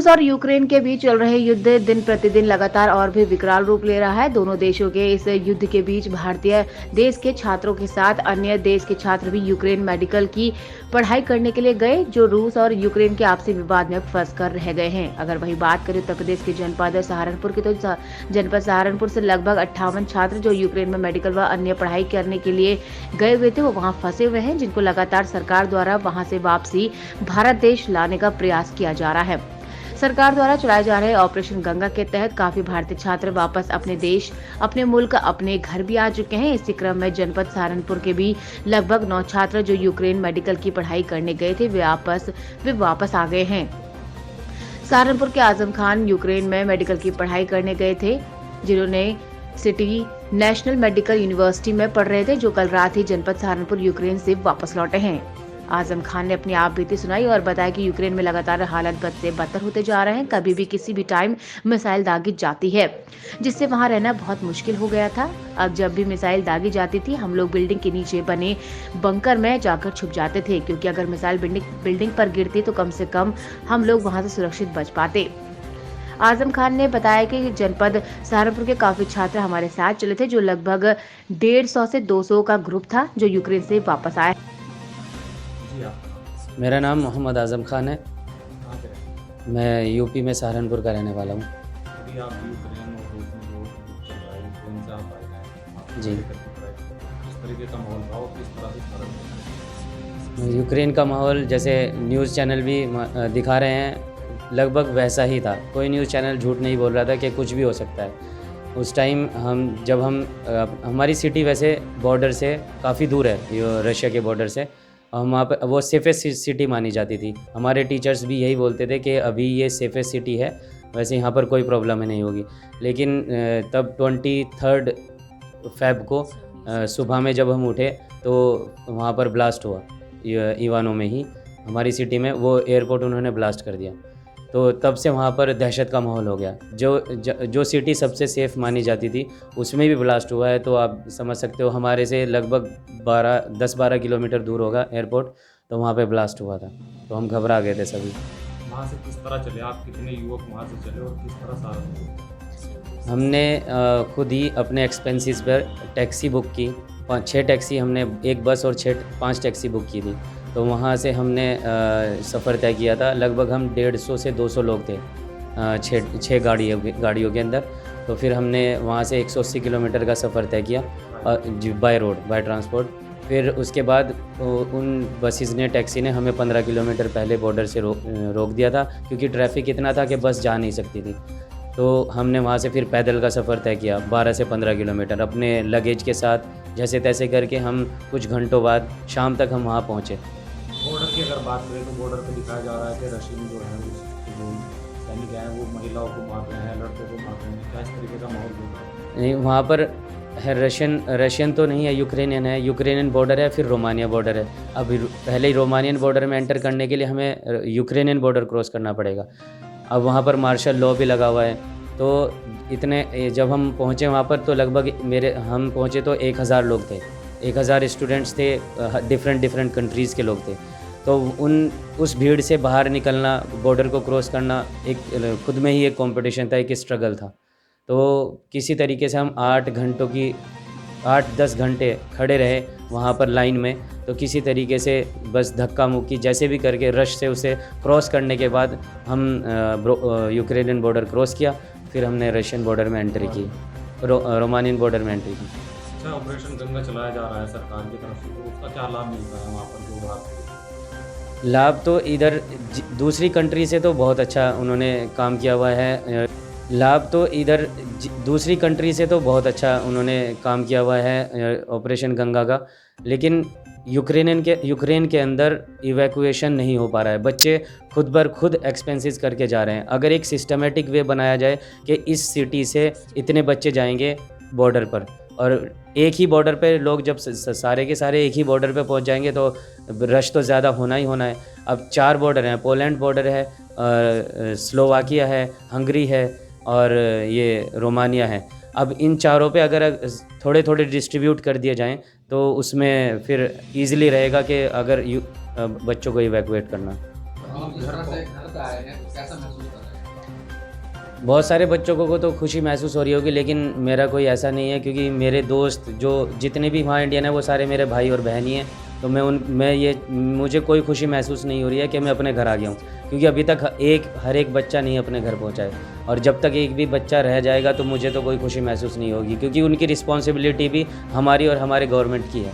रूस और यूक्रेन के बीच चल रहे युद्ध दिन प्रतिदिन लगातार और भी विकराल रूप ले रहा है। दोनों देशों के इस युद्ध के बीच भारतीय देश के छात्रों के साथ अन्य देश के छात्र भी यूक्रेन मेडिकल की पढ़ाई करने के लिए गए, जो रूस और यूक्रेन के आपसी विवाद में फंस कर रह गए हैं। अगर वही बात करें उत्तर प्रदेश के जनपद सहारनपुर की, तो जनपद सहारनपुर से लगभग 58 छात्र जो यूक्रेन में मेडिकल व अन्य पढ़ाई करने के लिए गए हुए थे, वो वहाँ फंसे हुए हैं, जिनको लगातार सरकार द्वारा वहाँ से वापसी भारत देश लाने का प्रयास किया जा रहा है। सरकार द्वारा चलाए जा रहे ऑपरेशन गंगा के तहत काफी भारतीय छात्र वापस अपने देश, अपने मुल्क, अपने घर भी आ चुके हैं। इसी क्रम में जनपद सहारनपुर के भी लगभग 9 छात्र जो यूक्रेन मेडिकल की पढ़ाई करने गए थे, वे वापस आ गए हैं। सहारनपुर के आजम खान यूक्रेन में मेडिकल की पढ़ाई करने गए थे, जिन्होंने सिटी नेशनल मेडिकल यूनिवर्सिटी में पढ़ रहे थे, जो कल रात ही जनपद सहारनपुर यूक्रेन से वापस लौटे हैं। आजम खान ने अपनी आप बीती सुनाई और बताया कि यूक्रेन में लगातार हालात बद से बदतर होते जा रहे हैं। कभी भी किसी भी टाइम मिसाइल दागी जाती है, जिससे वहां रहना बहुत मुश्किल हो गया था। अब जब भी मिसाइल दागी जाती थी, हम लोग बिल्डिंग के नीचे बने बंकर में जाकर छुप जाते थे, क्योंकि अगर मिसाइल बिल्डिंग पर गिरती तो कम से कम हम लोग वहां से सुरक्षित बच पाते। आजम खान ने बताया कि जनपद सहारनपुर के काफी छात्र हमारे साथ चले थे, जो लगभग 150 से 200 का ग्रुप था, जो यूक्रेन से वापस आए। मेरा नाम मोहम्मद आज़म खान है। मैं यूपी में सहारनपुर का रहने वाला हूँ। अभी आप यूक्रेन और रूस में जो चल रहा है, यूक्रेन से आप आए हैं, जी। किस तरीके का माहौल था और किस तरह से फर्क है? यूक्रेन का माहौल जैसे न्यूज़ चैनल भी दिखा रहे हैं, लगभग वैसा ही था। कोई न्यूज़ चैनल झूठ नहीं बोल रहा था कि कुछ भी हो सकता है। उस टाइम हमारी सिटी वैसे बॉर्डर से काफ़ी दूर है, रशिया के बॉर्डर से। हम वहाँ पर वो सेफेस्ट सिटी मानी जाती थी। हमारे टीचर्स भी यही बोलते थे कि अभी ये सेफेस्ट सिटी है, वैसे यहाँ पर कोई प्रॉब्लम ही नहीं होगी। लेकिन तब 23 फ़रवरी को सुबह में जब हम उठे तो वहाँ पर ब्लास्ट हुआ, इवानो में ही, हमारी सिटी में वो एयरपोर्ट उन्होंने ब्लास्ट कर दिया। तो तब से वहाँ पर दहशत का माहौल हो गया। जो सिटी सबसे सेफ़ मानी जाती थी, उसमें भी ब्लास्ट हुआ है। तो आप समझ सकते हो, हमारे से लगभग 10-12 किलोमीटर दूर होगा एयरपोर्ट, तो वहाँ पे ब्लास्ट हुआ था। तो हम घबरा गए थे सभी। वहाँ से किस तरह चले आप? कितने युवक वहाँ से चले और किस तरह सारा? हमने खुद ही अपने एक्सपेंसेस पर टैक्सी बुक की। 6 टैक्सी हमने, एक बस और 5 टैक्सी बुक की थी। तो वहाँ से हमने सफ़र तय किया था। लगभग हम 150 से 200 लोग थे 6 गाड़ियों के अंदर। तो फिर हमने वहाँ से 180 किलोमीटर का सफ़र तय किया बाय रोड, बाय ट्रांसपोर्ट। फिर उसके बाद उन बसेस ने, टैक्सी ने हमें 15 किलोमीटर पहले बॉर्डर से रोक दिया था, क्योंकि ट्रैफिक इतना था कि बस जा नहीं सकती थी। तो हमने वहाँ से फिर पैदल का सफ़र तय किया 12 से 15 किलोमीटर अपने लगेज के साथ, जैसे तैसे करके। हम कुछ घंटों बाद शाम तक हम वहाँ पहुँचे। बॉर्डर की अगर बात करें तो बॉर्डर पे दिखाया जा रहा है कि रशियन जो है, जो सैनिक हैं, वो महिलाओं को मार रहे हैं, लड़कों को मार रहे हैं। क्या इस तरीके का माहौल हो रहा है? नहीं, वहाँ पर है रशियन तो नहीं है, यूक्रेनियन है। यूक्रेनियन बॉर्डर है, फिर रोमानिया बॉर्डर है। अभी पहले ही रोमानियन बॉर्डर में एंटर करने के लिए हमें यूक्रेनियन बॉर्डर क्रॉस करना पड़ेगा। अब वहाँ पर मार्शल लॉ भी लगा हुआ है। तो जब हम पहुँचे वहाँ पर, तो लगभग हम पहुँचे तो 1000 लोग थे, 1000 स्टूडेंट्स थे, डिफरेंट कंट्रीज़ के लोग थे। तो उस भीड़ से बाहर निकलना, बॉर्डर को क्रॉस करना, एक खुद में ही एक कंपटीशन था, एक स्ट्रगल था। तो किसी तरीके से हम 8-10 घंटे खड़े रहे वहाँ पर लाइन में। तो किसी तरीके से बस धक्का मुक्की जैसे भी करके रश से उसे क्रॉस करने के बाद हम यूक्रेनियन बॉर्डर क्रॉस किया। फिर हमने रशियन बॉर्डर में एंट्री की, रोमानियन बॉर्डर में एंट्री की। अच्छा, ऑपरेशन गंगा चलाया जा रहा है सरकार की तरफ से, तो उसका क्या लाभ मिलता है वहाँ पर जो बात? लाभ तो इधर दूसरी कंट्री से तो बहुत अच्छा उन्होंने काम किया हुआ है। दूसरी कंट्री से तो बहुत अच्छा उन्होंने काम किया हुआ है ऑपरेशन गंगा का। लेकिन यूक्रेन के अंदर इवैक्यूएशन नहीं हो पा रहा है। बच्चे खुद बर खुद एक्सपेंसेस करके जा रहे हैं। अगर एक सिस्टमेटिक वे बनाया जाए कि इस सिटी से इतने बच्चे जाएंगे बॉर्डर पर, और एक ही बॉर्डर पे लोग जब सारे के सारे एक ही बॉर्डर पे पहुंच जाएंगे, तो रश तो ज़्यादा होना ही होना है। अब 4 बॉर्डर हैं, पोलैंड बॉर्डर है, स्लोवाकिया है, हंगरी है और ये रोमानिया है। अब इन चारों पे अगर थोड़े थोड़े डिस्ट्रीब्यूट कर दिए जाएं, तो उसमें फिर ईज़िली रहेगा कि अगर बच्चों को इवैक्यूएट करना। आप जिस तरह से घर से आए हैं, कैसा महसूस कर रहे हैं? बहुत सारे बच्चों को तो खुशी महसूस हो रही होगी, लेकिन मेरा कोई ऐसा नहीं है, क्योंकि मेरे दोस्त जो जितने भी वहाँ इंडियन है वो सारे मेरे भाई और बहन ही हैं। तो मुझे कोई खुशी महसूस नहीं हो रही है कि मैं अपने घर आ गया हूँ, क्योंकि अभी तक हर एक बच्चा नहीं अपने घर पहुँचा है, और जब तक एक भी बच्चा रह जाएगा तो मुझे तो कोई खुशी महसूस नहीं होगी, क्योंकि उनकी रिस्पॉन्सिबिलिटी भी हमारी और हमारे गवर्नमेंट की है।